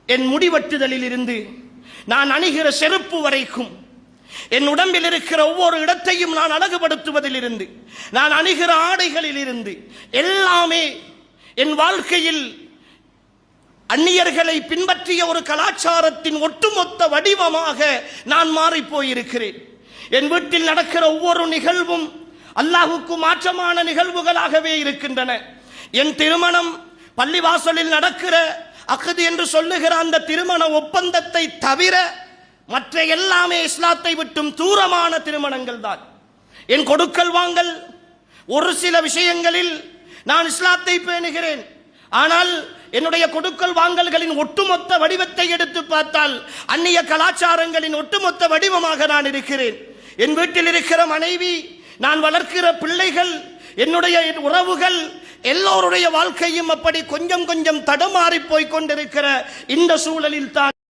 என் முடிவெட்டுதலில் இருந்து நான் அணிகிற செருப்பு வரைக்கும், என் உடம்பில் இருக்கிற ஒவ்வொரு இடத்தையும் நான் அழகுபடுத்துவதில் இருந்து, நான் அணிகிற ஆடைகளில் இருந்து எல்லாமே என் வாழ்க்கையில் அந்நியர்களை பின்பற்றிய ஒரு கலாச்சாரத்தின் ஒட்டுமொத்த வடிவமாக நான் மாறி போயிருக்கிறேன். என் வீட்டில் நடக்கிற ஒவ்வொரு நிகழ்வும் அல்லாஹ்வுக்கு மாற்றமான நிகழ்வுகளாகவே இருக்கின்றன. என் திருமணம் பள்ளிவாசலில் நடக்கிற அக்து என்று சொல்லுகிற அந்த திருமண ஒப்பந்தத்தை தவிர மற்ற எல்லாமே இஸ்லாத்தை விட்டும் தூரமான திருமணங்கள் தான். என் கொடுக்கல் வாங்கல் ஒரு சில விஷயங்களில் நான் இஸ்லாத்தை பேணுகிறேன். ஆனால் என்னுடைய கொடுக்கல் வாங்கல்களின் ஒட்டுமொத்த வடிவத்தை எடுத்து பார்த்தால் அந்நிய கலாச்சாரங்களின் ஒட்டுமொத்த வடிவமாக நான் இருக்கிறேன். என் வீட்டில் இருக்கிற மனைவி, நான் வளர்க்கிற பிள்ளைகள், என்னுடைய உறவுகள் எல்லோருடைய வாழ்க்கையும் அப்படி கொஞ்சம் கொஞ்சம் தடுமாறி போய் கொண்டிருக்கிற இந்த சூழலில் தான்